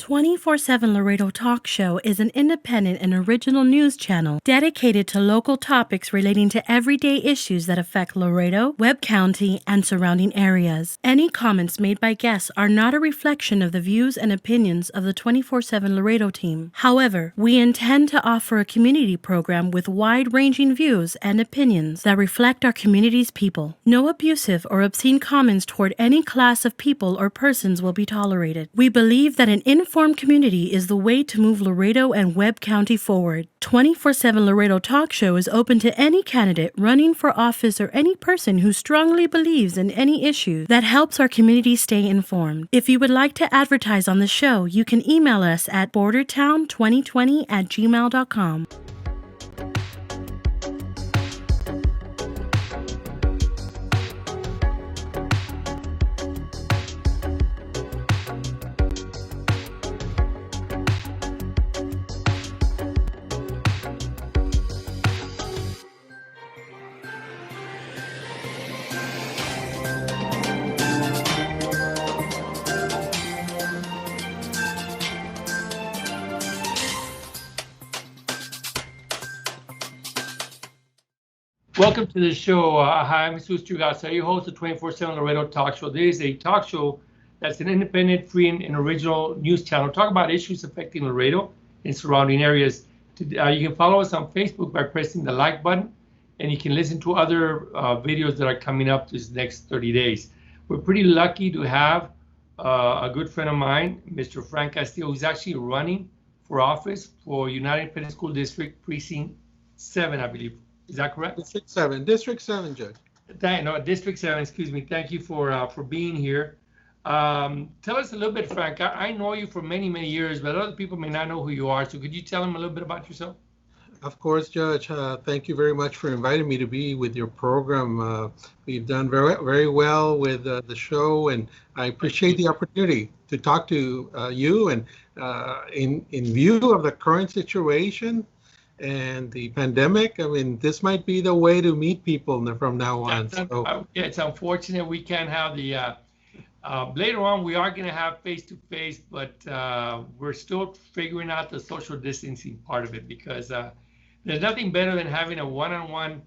24/7 Laredo Talk Show is an independent and original news channel dedicated to local topics relating to everyday issues that affect Laredo, Webb County, and surrounding areas. Any comments made by guests are not a reflection of the views and opinions of the 24/7 Laredo team. However, we intend to offer a community program with wide-ranging views and opinions that reflect our community's people. No abusive or obscene comments toward any class of people or persons will be tolerated. We believe that an informed community is the way to move Laredo and Webb County forward. 24/7 Laredo Talk Show is open to any candidate running for office or any person who strongly believes in any issue that helps our community stay informed. If you would like to advertise on the show, you can email us at bordertown2020@gmail.com. Welcome to the show. Hi, I'm Jesus Trugasa, your host of 24/7 Laredo Talk Show. This is a talk show that's an independent, free, and original news channel. Talk about issues affecting Laredo and surrounding areas. You can follow us on Facebook by pressing the like button, and you can listen to other videos that are coming up this next 30 days. We're pretty lucky to have a good friend of mine, Mr. Frank Castillo, who's actually running for office for United Independent School District Precinct 7, I believe. Is that correct? District 7, Judge. District 7, excuse me. Thank you for being here. Tell us a little bit, Frank. I know you for many, many years, but other people may not know who you are. So could you tell them a little bit about yourself? Of course, Judge. Thank you very much for inviting me to be with your program. We've done very, very well with the show, and I appreciate the opportunity to talk to you. And in view of the current situation and the pandemic, I mean, this might be the way to meet people from now on. So it's unfortunate we can't have the later on. We are going to have face-to-face, but we're still figuring out the social distancing part of it, because there's nothing better than having a one-on-one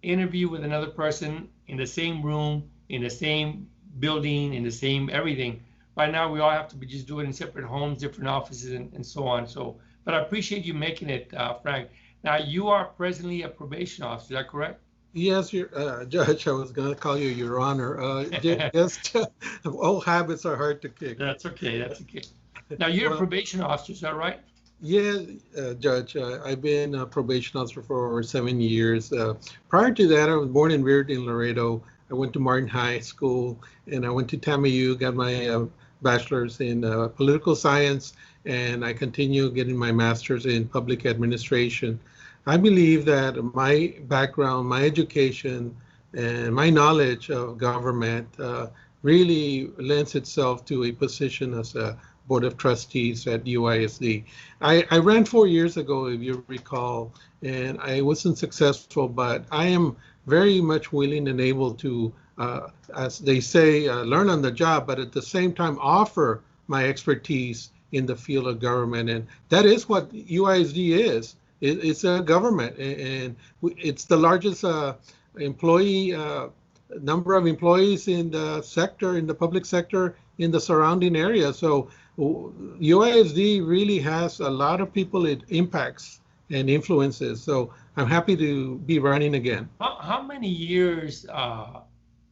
interview with another person in the same room, in the same building, in the same everything. Right now, we all have to just do it in separate homes, different offices, and so on. So, but I appreciate you making it, Frank. Now, you are presently a probation officer, is that correct? Yes, Judge. I was going to call you Your Honor. Just old habits are hard to kick. That's okay. That's okay. Now, you're a probation officer, is that right? Yeah, Judge. I've been a probation officer for over 7 years. Prior to that, I was born and reared in Laredo. I went to Martin High School, and I went to TAMU, got my bachelor's in political science, and I continue getting my master's in public administration. I believe that my background, my education, and my knowledge of government really lends itself to a position as a Board of Trustees at U.I.S.D. I ran 4 years ago, if you recall, and I wasn't successful, but I am very much willing and able to, as they say, learn on the job, but at the same time offer my expertise in the field of government. And that is what U.I.S.D is. It's a government, and it's the largest employee number of employees in the sector, in the public sector, in the surrounding area. So U.I.S.D really has a lot of people it impacts and influences. So I'm happy to be running again. How many years,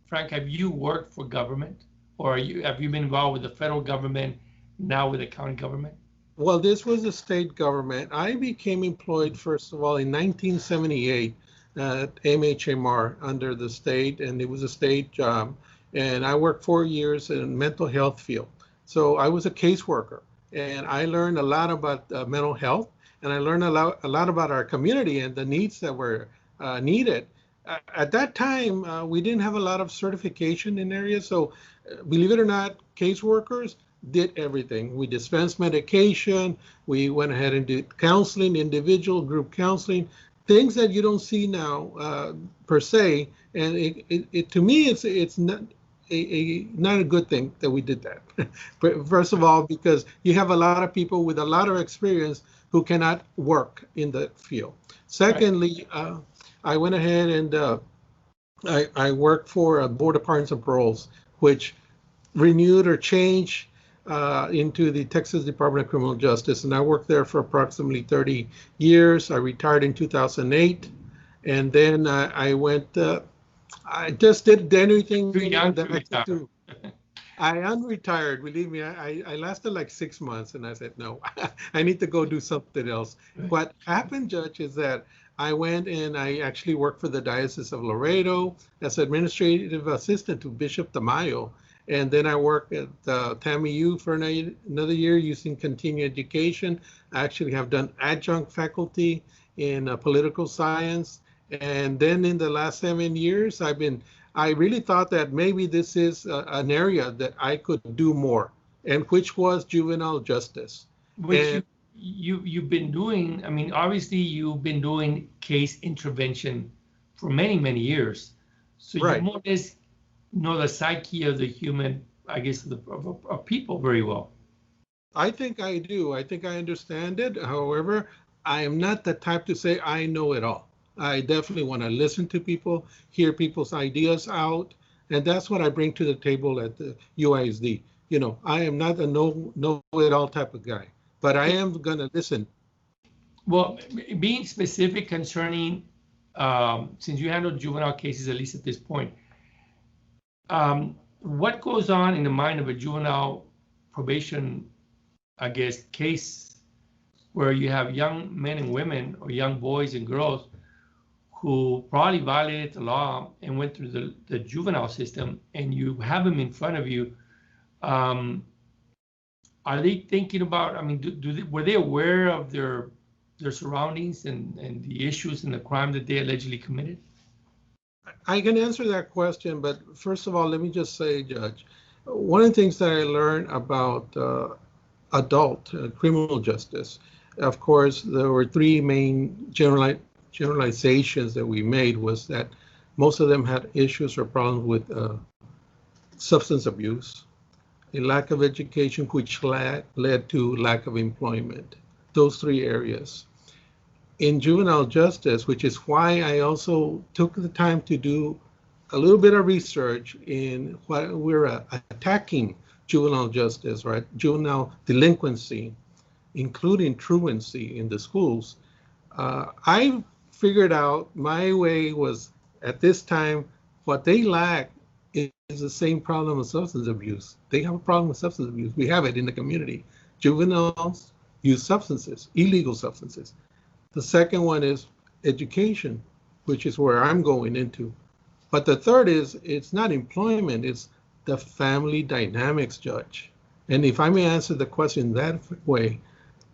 Frank, have you worked for government, or have you been involved with the federal government, now with the county government? Well, this was the state government. I became employed, first of all, in 1978 at MHMR under the state, and it was a state job. And I worked 4 years in mental health field. So I was a caseworker, and I learned a lot about mental health, and I learned a lot about our community and the needs that were needed. At that time, we didn't have a lot of certification in areas. So believe it or not, caseworkers did everything. We dispensed medication. We went ahead and did counseling, individual, group counseling, things that you don't see now per se. And it to me, it's not not a good thing that we did that. But first of all, because you have a lot of people with a lot of experience who cannot work in the field. Secondly, I went ahead and I worked for a Board of Pardons and Paroles, which renewed or changed into the Texas Department of Criminal Justice, and I worked there for approximately 30 years. I retired in 2008, and then I went. I just did anything that I could do. I unretired. Believe me, I lasted like 6 months, and I said no, I need to go do something else. What happened, Judge, is that I went and I actually worked for the Diocese of Laredo as administrative assistant to Bishop Tamayo. And then I worked at TAMU for another year using continuing education. I actually have done adjunct faculty in political science. And then in the last 7 years, I really thought that maybe this is an area that I could do more, and which was juvenile justice. Which you've been doing. I mean, obviously you've been doing case intervention for many, many years. So you more or less know the psyche of the human, I guess, of people very well. I think I do. I think I understand it. However, I am not the type to say I know it all. I definitely want to listen to people, hear people's ideas out, and that's what I bring to the table at the U.I.S.D. You know, I am not a know-it-all type of guy, but I am going to listen. Well, being specific concerning, since you handle juvenile cases, at least at this point, what goes on in the mind of a juvenile probation, I guess, case where you have young men and women or young boys and girls who probably violated the law and went through the juvenile system, and you have them in front of you? Are they thinking about, I mean, were they aware of their surroundings and the issues and the crime that they allegedly committed? I can answer that question, but first of all, let me just say, Judge, one of the things that I learned about adult criminal justice, of course, there were three main generalizations that we made. Was that most of them had issues or problems with substance abuse, a lack of education, which led to lack of employment. Those three areas. In juvenile justice, which is why I also took the time to do a little bit of research in what we're attacking juvenile justice, right? Juvenile delinquency, including truancy in the schools. I figured out my way was, at this time, what they lack is the same problem of substance abuse. They have a problem with substance abuse. We have it in the community. Juveniles use substances, illegal substances. The second one is education, which is where I'm going into. But the third is, it's not employment, it's the family dynamics, Judge. And if I may answer the question that way,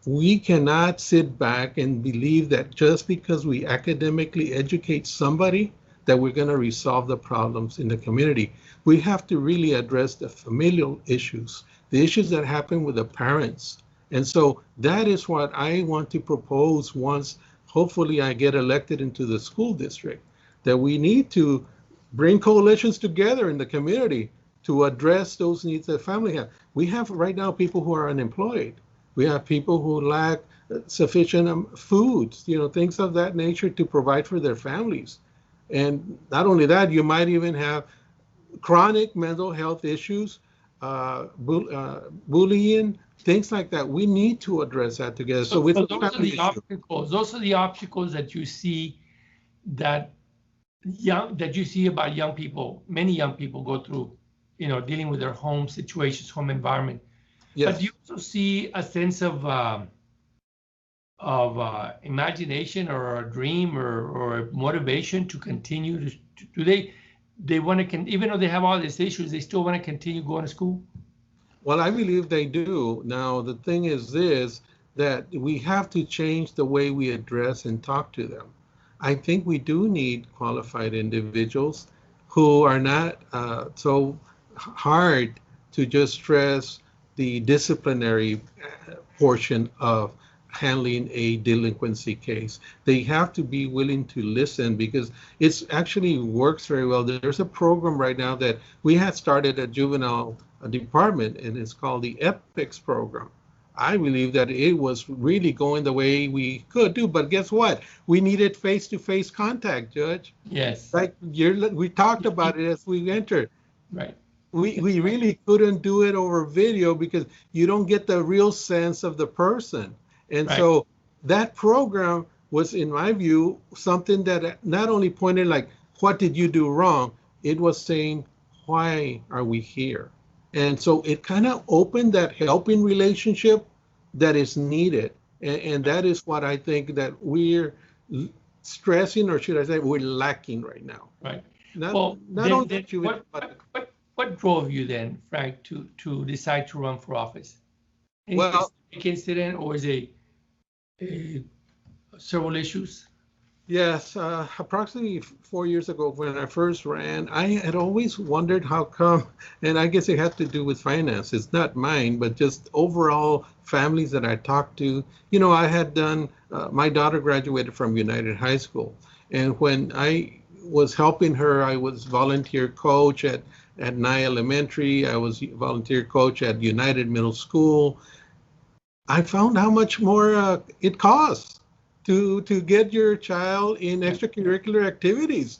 we cannot sit back and believe that just because we academically educate somebody, that we're going to resolve the problems in the community. We have to really address the familial issues, the issues that happen with the parents. And so that is what I want to propose once, hopefully, I get elected into the school district, that we need to bring coalitions together in the community to address those needs that family have. We have right now people who are unemployed. We have people who lack sufficient food, things of that nature to provide for their families. And not only that, you might even have chronic mental health issues, bullying, things like that. We need to address that together. So those are the obstacles. Those are the obstacles that you see that you see about young people. Many young people go through, dealing with their home situations, home environment. Yes. But you also see a sense of imagination or a dream or motivation to continue to do they want to, even though they have all these issues, they still want to continue going to school? Well, I believe they do. Now, the thing is this, that we have to change the way we address and talk to them. I think we do need qualified individuals who are not so hard to just stress the disciplinary portion of handling a delinquency case. They have to be willing to listen because it's actually works very well. There's a program right now that we had started at juvenile department, and it's called the EPICS program. I believe that it was really going the way we could do, but guess what? We needed face-to-face contact, Judge. Yes. Like we talked about it as we entered. Right. We really couldn't do it over video because you don't get the real sense of the person. And Right. so that program was, in my view, something that not only pointed like, what did you do wrong? It was saying, why are we here? And so it kind of opened that helping relationship that is needed. And that is what I think that we're stressing, or should I say, we're lacking right now. Right. Not Then only that you, what drove you then, Frank, to decide to run for office? Any well, specific incident, or is it several issues? yes, approximately 4 years ago when I first ran, I had always wondered how come, and I guess it had to do with finances, not mine, but just overall families that I talked to. You know, I had done, my daughter graduated from United High School, and when I was helping her, I was volunteer coach at Nye Elementary, I was volunteer coach at United Middle School. I found how much more it costs to get your child in extracurricular activities.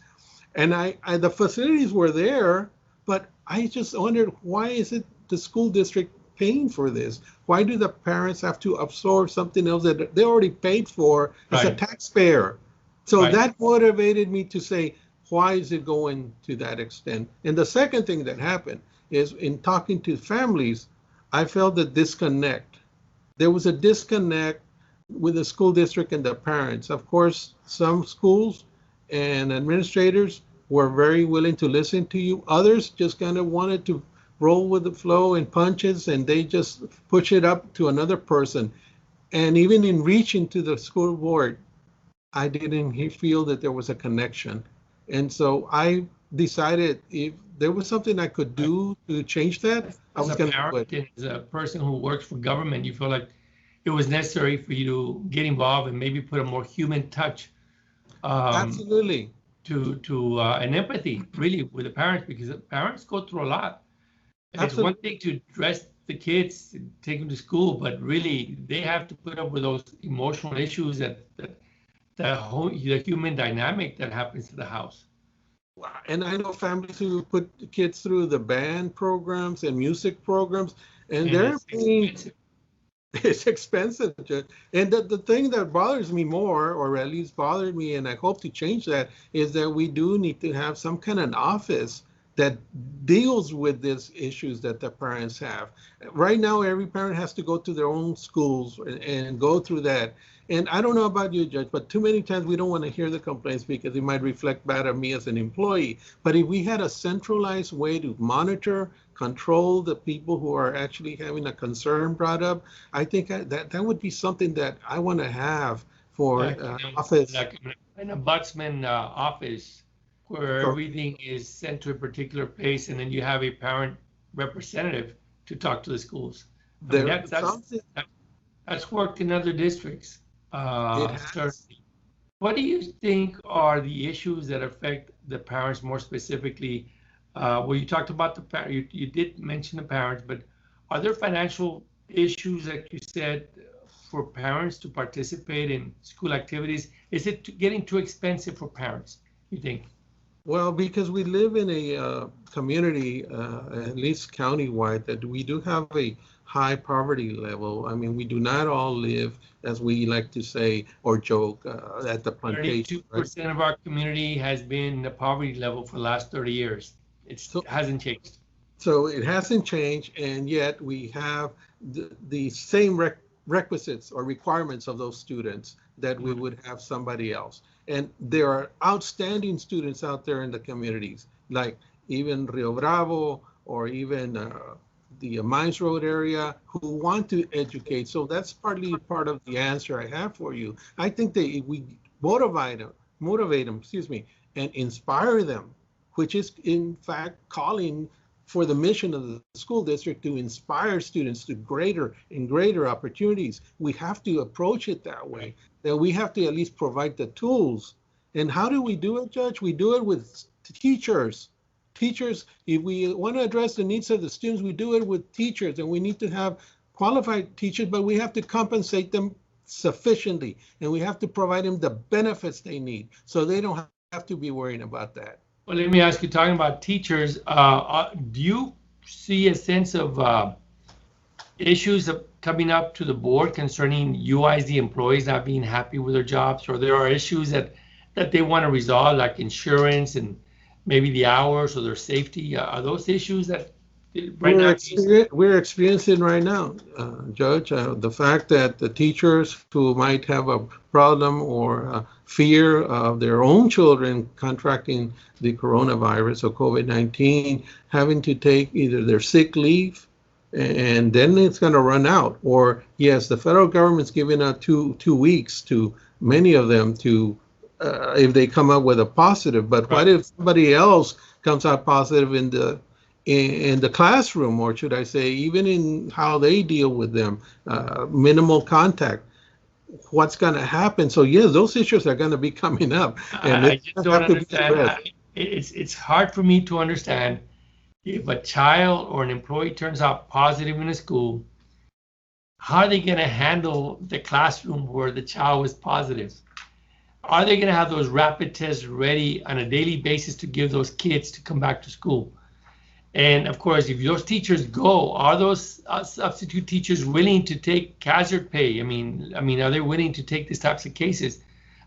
And the facilities were there, but I just wondered, why is it the school district paying for this? Why do the parents have to absorb something else that they already paid for as a Right. taxpayer? So Right. that motivated me to say, why is it going to that extent? And the second thing that happened is, in talking to families, I felt the disconnect. There was a disconnect with the school district and the parents. Of course, some schools and administrators were very willing to listen to you. Others just kind of wanted to roll with the flow and punches, and they just push it up to another person. And even in reaching to the school board, I didn't feel that there was a connection. And so I decided if there was something I could do to change that, I was going to do it. And as a person who works for government, you feel like it was necessary for you to get involved and maybe put a more human touch Absolutely. to an empathy really with the parents, because the parents go through a lot. It's Absolutely. one thing to dress the kids, take them to school, but really they have to put up with those emotional issues, that the human dynamic that happens to the house. And I know families who put kids through the band programs and music programs, and they're it's paying, expensive. it's expensive. And the thing that bothers me more, or at least bothered me, and I hope to change that, is that we do need to have some kind of office that deals with these issues that the parents have. Right now, every parent has to go to their own schools and go through that. And I don't know about you, Judge, but too many times we don't want to hear the complaints because it might reflect bad on me as an employee. But if we had a centralized way to monitor, control the people who are actually having a concern brought up, I think that would be something that I want to have for office. Like an ombudsman office, where Sure. everything is sent to a particular place, and then you have a parent representative to talk to the schools. I mean, that's worked in other districts. Certainly. What do you think are the issues that affect the parents more specifically? Well, you talked about the parent, you did mention the parents, but are there financial issues, like you said, for parents to participate in school activities? Is it getting too expensive for parents, you think? Well, because we live in a community, at least countywide, that we do have a high poverty level. I mean, we do not all live, as we like to say or joke, at the plantation. 32% right? of our community has been in the poverty level for the last 30 years. It hasn't changed. So it hasn't changed, and yet we have the same requisites or requirements of those students that we would have somebody else. And there are outstanding students out there in the communities, like even Rio Bravo or even the Mines Road area, who want to educate. So that's partly part of the answer I have for you. I think that if we motivate them, and inspire them, which is in fact calling for the mission of the school district to inspire students to greater and greater opportunities. We have to approach it that way, that we have to at least provide the tools. And how do we do it, Judge? We do it with teachers. Teachers, if we want to address the needs of the students, we do it with teachers, and we need to have qualified teachers, but we have to compensate them sufficiently, and we have to provide them the benefits they need so they don't have to be worrying about that. Well, let me ask you, talking about teachers, do you see a sense of issues coming up to the board concerning U.I.S.D employees not being happy with their jobs, or there are issues that they want to resolve, like insurance and maybe the hours or their safety? Are those issues that we're experiencing right now, Judge? The fact that the teachers who might have a problem or fear of their own children contracting the coronavirus or COVID-19, having to take either their sick leave, and then it's going to run out. Or yes, the federal government's giving out two weeks to many of them to if they come up with a positive. But what if somebody else comes out positive in the classroom, or should I say, even in how they deal with them, minimal contact? What's going to happen? So yes, those issues are going to be coming up. And I just don't understand. It's hard for me to understand if a child or an employee turns out positive in a school, how are they going to handle the classroom where the child was positive? Are they going to have those rapid tests ready on a daily basis to give those kids to come back to school? And of course, if those teachers go, are those substitute teachers willing to take hazard pay? I mean, are they willing to take these types of cases?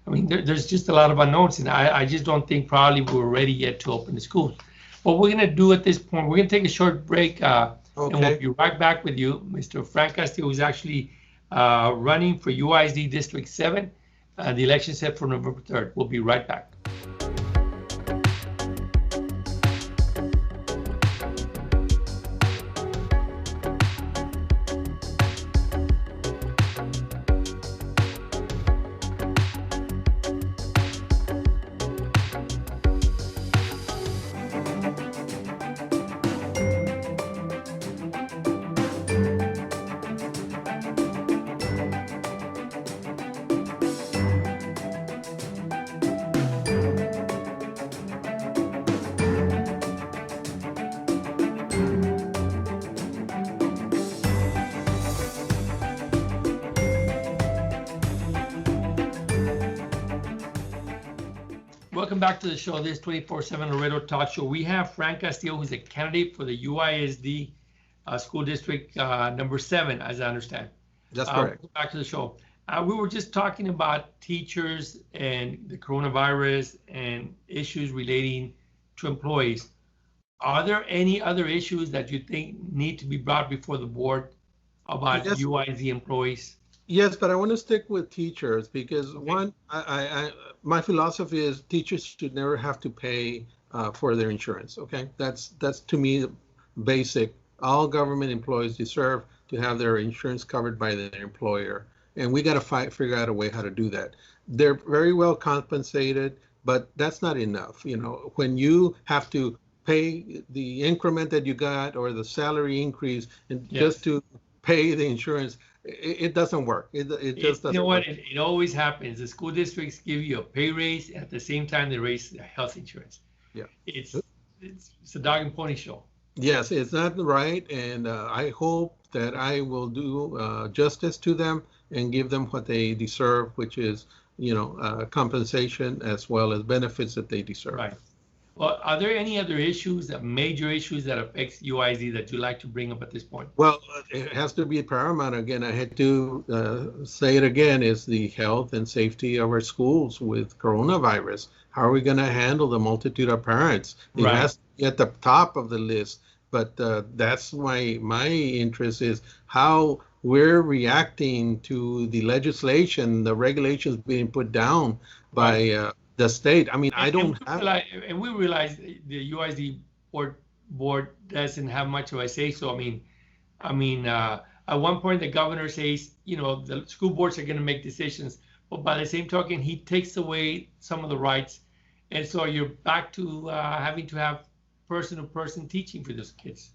I mean, there's just a lot of unknowns, and I just don't think probably we're ready yet to open the schools. What we're going to do at this point, we're going to take a short break, and we'll be right back with you. Mr. Frank Castillo is actually running for U.I.S.D District 7. The election set for November 3rd. We'll be right back. Welcome back to the show. This 24/7 Laredo Talk Show. We have Frank Castillo, who's a candidate for the U.I.S.D School District number 7, as I understand. That's correct. Back to the show. We were just talking about teachers and the coronavirus and issues relating to employees. Are there any other issues that you think need to be brought before the board about U.I.S.D employees? Yes, but I want to stick with teachers because one, my philosophy is teachers should never have to pay for their insurance. Okay, that's to me basic. All government employees deserve to have their insurance covered by their employer, and we got to figure out a way how to do that. They're very well compensated, but that's not enough. You know, when you have to pay the increment that you got or the salary increase and just to pay the insurance, it doesn't work. It just doesn't. You know what? Work. It always happens. The school districts give you a pay raise at the same time they raise the health insurance. Yeah, it's a dog and pony show. Yes, it's not right, and I hope that I will do justice to them and give them what they deserve, which is, compensation as well as benefits that they deserve. Right. Well, are there any other issues, major issues that affects U.I.S.D that you'd like to bring up at this point? Well, it has to be paramount. Again, I had to say it again, is the health and safety of our schools with coronavirus. How are we going to handle the multitude of parents? It has to be at the top of the list. But that's my interest is how we're reacting to the legislation, the regulations being put down by the state. I mean, and we realize the U.I.S.D board doesn't have much of a say. So I mean, at one point the governor says, the school boards are going to make decisions, but by the same token, he takes away some of the rights, and so you're back to having to have person-to-person teaching for those kids.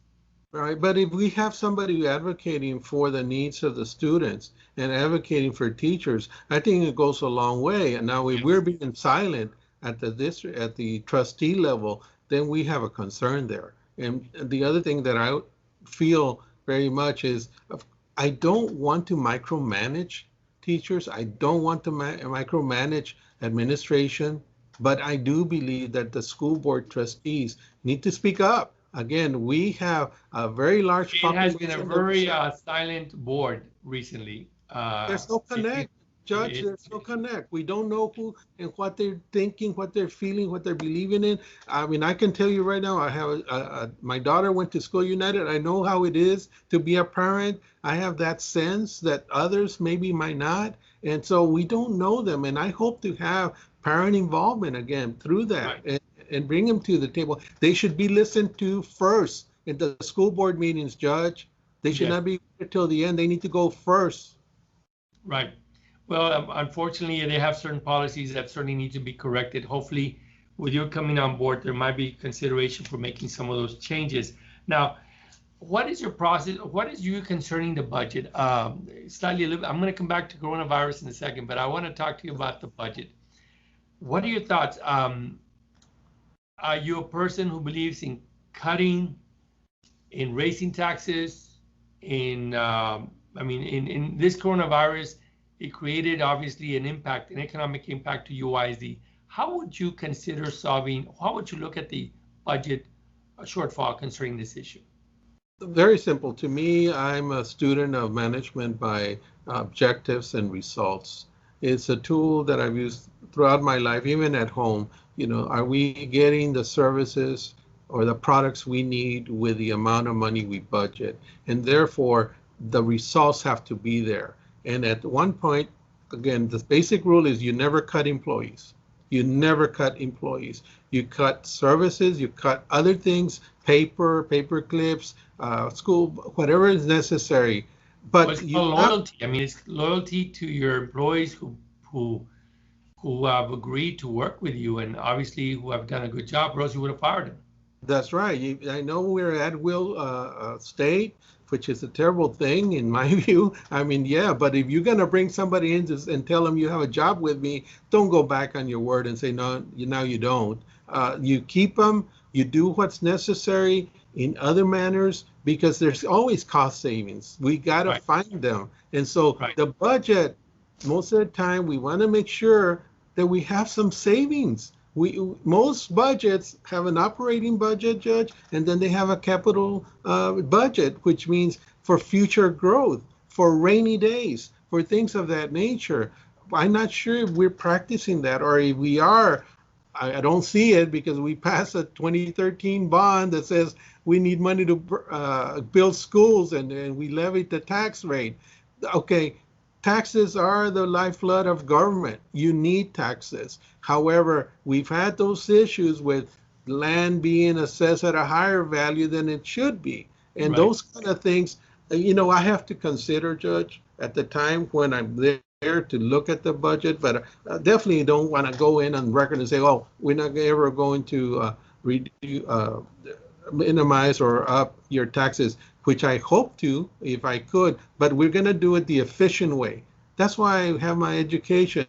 Right, but if we have somebody advocating for the needs of the students and advocating for teachers, I think it goes a long way. And now if we're being silent at the district, at the trustee level, then we have a concern there. And the other thing that I feel very much is I don't want to micromanage teachers. I don't want to micromanage administration, but I do believe that the school board trustees need to speak up. Again, we have a very large population. It has been a very silent board recently. There's no connect, Judge. There's no connect. We don't know who and what they're thinking, what they're feeling, what they're believing in. I mean, I can tell you right now, I have my daughter went to School United. I know how it is to be a parent. I have that sense that others maybe might not. And so we don't know them. And I hope to have parent involvement again through that. Right. And bring them to the table. They should be listened to first in the school board meetings, Judge. They should not be till the end. They need to go first. Right. Well, unfortunately, they have certain policies that certainly need to be corrected. Hopefully, with your coming on board, there might be consideration for making some of those changes. Now, what is your process? What is you concerning the budget? Slightly a little bit, I'm going to come back to coronavirus in a second, but I want to talk to you about the budget. What are your thoughts? Are you a person who believes in cutting, in raising taxes, in this coronavirus? It created obviously an economic impact to U.I.S.D. How would you consider solving, how would you look at the budget shortfall concerning this issue? Very simple. To me, I'm a student of management by objectives and results. It's a tool that I've used throughout my life, even at home. You know, are we getting the services or the products we need with the amount of money we budget? And therefore, the results have to be there. And at one point, again, the basic rule is you never cut employees. You never cut employees. You cut services, you cut other things, paper clips, school, whatever is necessary. But it's loyalty. I mean, it's loyalty to your employees who have agreed to work with you and obviously who have done a good job, or else you would have fired them. That's right. I know we're at will state, which is a terrible thing in my view. I mean, yeah, but if you're going to bring somebody in and tell them you have a job with me, don't go back on your word and say, no, now you don't. You keep them, you do what's necessary in other manners, because there's always cost savings. We got to find them. And so the budget, most of the time, we want to make sure that we have some savings. Most budgets have an operating budget, Judge, and then they have a capital budget, which means for future growth, for rainy days, for things of that nature. I'm not sure if we're practicing that, or if we are. I don't see it, because we passed a 2013 bond that says we need money to build schools, and we levied the tax rate. Okay. Taxes are the lifeblood of government. You need taxes. However, we've had those issues with land being assessed at a higher value than it should be. And those kind of things, I have to consider, Judge, at the time when I'm there to look at the budget. But I definitely don't want to go in on record and say, oh, we're not ever going to minimize or up your taxes, which I hope to, if I could, but we're going to do it the efficient way. That's why I have my education.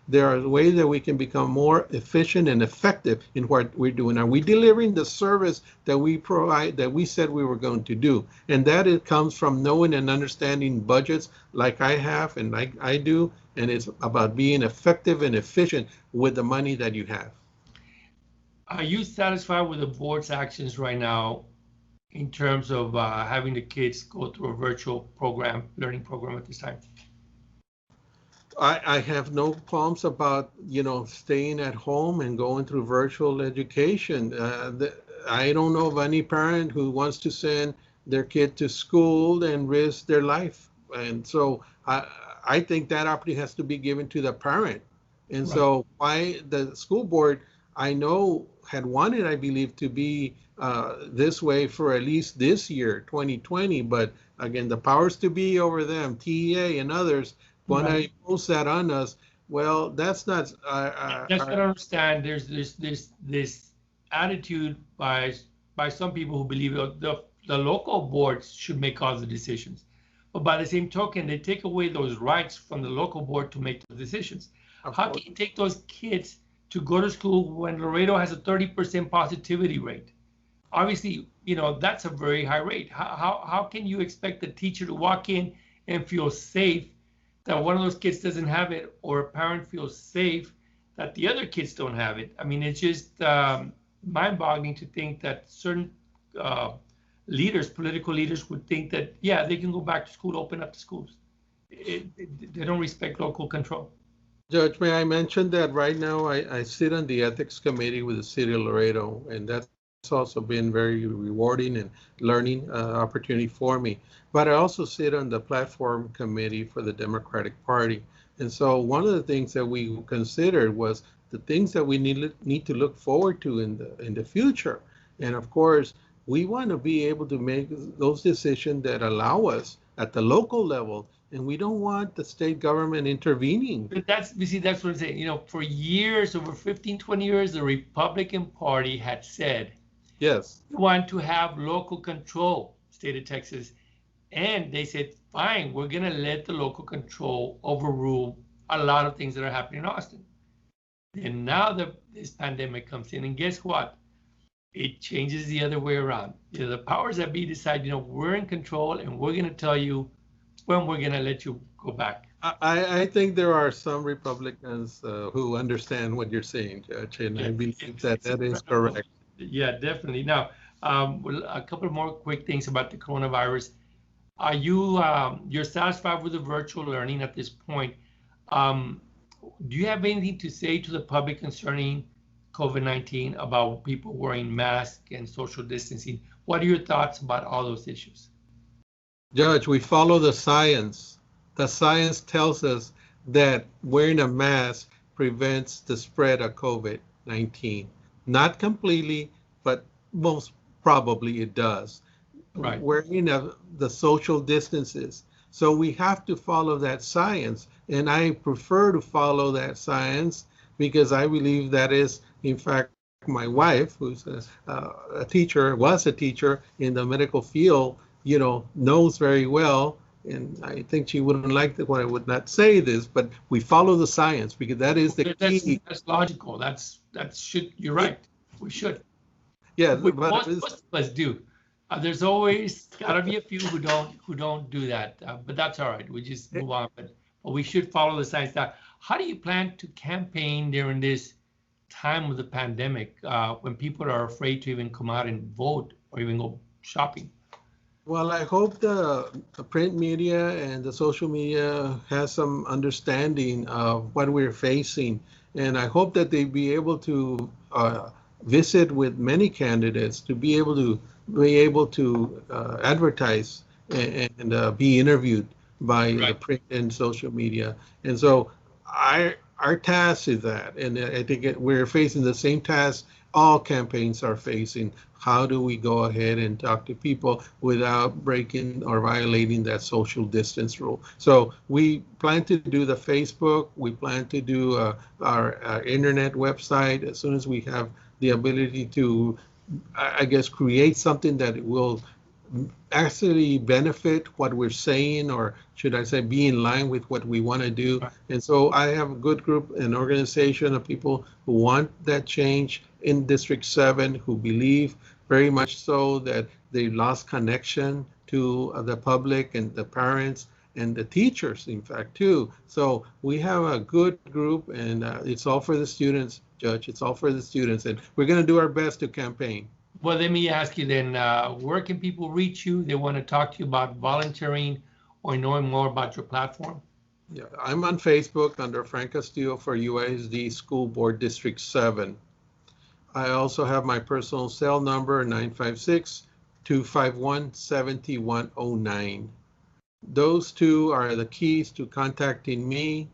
There are ways that we can become more efficient and effective in what we're doing. Are we delivering the service that we provide, that we said we were going to do? And that it comes from knowing and understanding budgets like I have and like I do. And it's about being effective and efficient with the money that you have. Are you satisfied with the board's actions right now in terms of having the kids go through a virtual learning program at this time? I have no qualms about, staying at home and going through virtual education. I don't know of any parent who wants to send their kid to school and risk their life. And so I think that opportunity has to be given to the parent. And so why the school board, I know, had wanted, I believe, to be this way for at least this year, 2020. But again, the powers to be over them, TEA and others, when I impose that on us, well, that's not. That's what I understand. There's this attitude by by some people who believe the local boards should make all the decisions. But by the same token, they take away those rights from the local board to make the decisions. How can you take those kids to go to school when Laredo has a 30% positivity rate? Obviously, that's a very high rate. How can you expect the teacher to walk in and feel safe that one of those kids doesn't have it, or a parent feels safe that the other kids don't have it? I mean, it's just mind-boggling to think that certain political leaders would think that, yeah, they can go back to school, open up the schools. They don't respect local control. Judge, may I mention that right now I sit on the ethics committee with the city of Laredo, and that's also been very rewarding and learning opportunity for me. But I also sit on the platform committee for the Democratic Party. And so one of the things that we considered was the things that we need to look forward to in the future. And of course, we want to be able to make those decisions that allow us at the local level, and we don't want the state government intervening. But that's what I'm saying. For years, over 15, 20 years, the Republican Party had said, yes, we want to have local control, state of Texas. And they said, fine, we're going to let the local control overrule a lot of things that are happening in Austin. And now this pandemic comes in, and guess what? It changes the other way around. The powers that be decide, we're in control, and we're going to tell you when we're going to let you go back. I think there are some Republicans who understand what you're saying, Judge, and I believe that is correct. Yeah, definitely. Now, a couple more quick things about the coronavirus. Are you're satisfied with the virtual learning at this point? Do you have anything to say to the public concerning COVID-19 about people wearing masks and social distancing? What are your thoughts about all those issues? Judge, we follow the science. The science tells us that wearing a mask prevents the spread of COVID-19. Not completely, but most probably it does. Right. Wearing the social distances. So we have to follow that science. And I prefer to follow that science because I believe that is, in fact, my wife, who's a teacher, was a teacher in the medical field, knows very well. And I think she wouldn't like that when I would not say this, but we follow the science because that is the key. That's logical. You're right. We should. Yeah, most of us do. There's always got to be a few who don't do that, but that's all right. We just move on. But we should follow the science. Now, how do you plan to campaign during this time of the pandemic when people are afraid to even come out and vote or even go shopping? Well, I hope the print media and the social media has some understanding of what we're facing. And I hope that they be able to visit with many candidates to be able to advertise and be interviewed by the print and social media. And so our task is that, and I think we're facing the same task all campaigns are facing. How do we go ahead and talk to people without breaking or violating that social distance rule? So we plan to do the Facebook. We plan to do our internet website as soon as we have the ability to, I guess, create something that will actually benefit what we're saying, or should I say be in line with what we want to do. And so I have a good group, an organization of people who want that change in District 7, who believe very much so that they lost connection to the public and the parents and the teachers, in fact, too. So we have a good group, and it's all for the students, Judge. It's all for the students, and we're going to do our best to campaign. Well, let me ask you then, where can people reach you? They want to talk to you about volunteering or knowing more about your platform? Yeah, I'm on Facebook under Frank Castillo for U.I.S.D School Board District 7. I also have my personal cell number, 956-251-7109. Those two are the keys to contacting me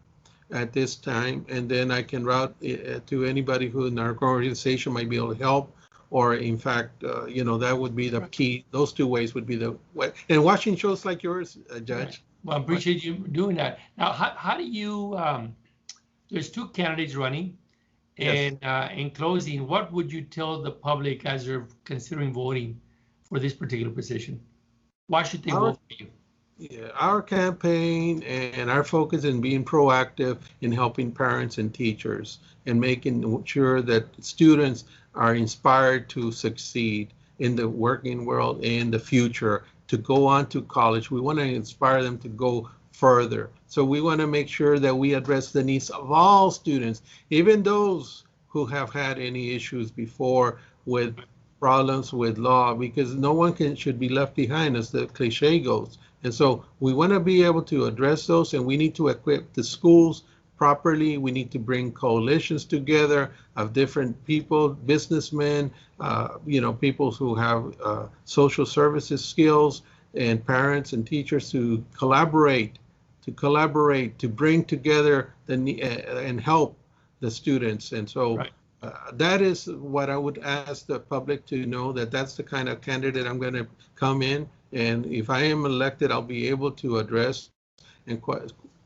at this time, and then I can route it to anybody who in our organization might be able to help, or in fact, that would be the key. Those two ways would be the way. And watching shows like yours, Judge. Well, I appreciate you doing that. Now, how do you, there's two candidates running, Yes. And in closing, what would you tell the public as they're considering voting for this particular position? Why should they Our vote for you? Yeah, our campaign and our focus in being proactive in helping parents and teachers and making sure that students are inspired to succeed in the working world in the future, to go on to college. We want to inspire them to go further. So we want to make sure that we address the needs of all students, even those who have had any issues before with problems with law, because no one should be left behind, as the cliche goes. And so we want to be able to address those, and we need to equip the schools properly. We need to bring coalitions together of different people, businessmen, people who have social services skills, and parents and teachers to collaborate, to bring together and help the students. And so Right. that is what I would ask the public to know, that that's the kind of candidate I'm going to come in. And if I am elected, I'll be able to address and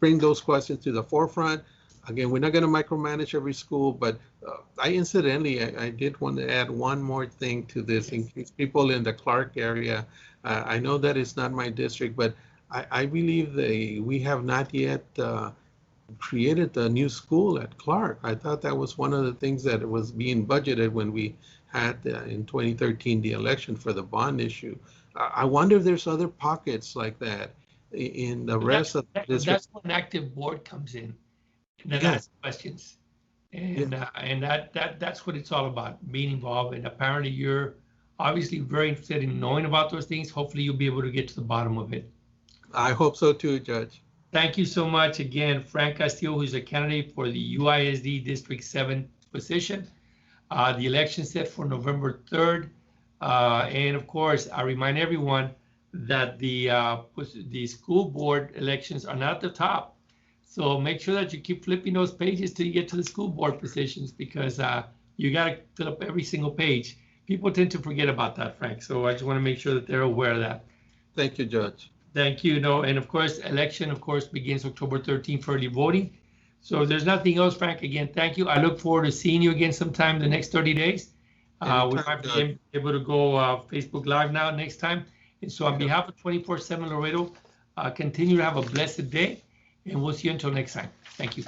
bring those questions to the forefront. Again, we're not going to micromanage every school, but I did want to add one more thing to this in case people in the Clark area. I know that it's not my district, but I believe we have not yet created a new school at Clark. I thought that was one of the things that was being budgeted when we had in 2013 the election for the bond issue. I wonder if there's other pockets like that in the rest of this. That's when an active board comes in and then Yes. asks questions. And that's what it's all about, being involved. And apparently you're obviously very interested in knowing about those things. Hopefully you'll be able to get to the bottom of it. I hope so too, Judge. Thank you so much again, Frank Castillo, who's a candidate for the U.I.S.D District 7 position. The election set for November 3rd. And of course, I remind everyone that the school board elections are not at the top. So make sure that you keep flipping those pages till you get to the school board positions, because you got to fill up every single page. People tend to forget about that, Frank. So I just want to make sure that they're aware of that. Thank you, Judge. Thank you. No, and of course, election, of course, begins October 13th for early voting. So if there's nothing else, Frank, again, thank you. I look forward to seeing you again sometime the next 30 days. We might be able to go Facebook Live now next time. And so on behalf of 24/7 Laredo, continue to have a blessed day, and we'll see you until next time. Thank you.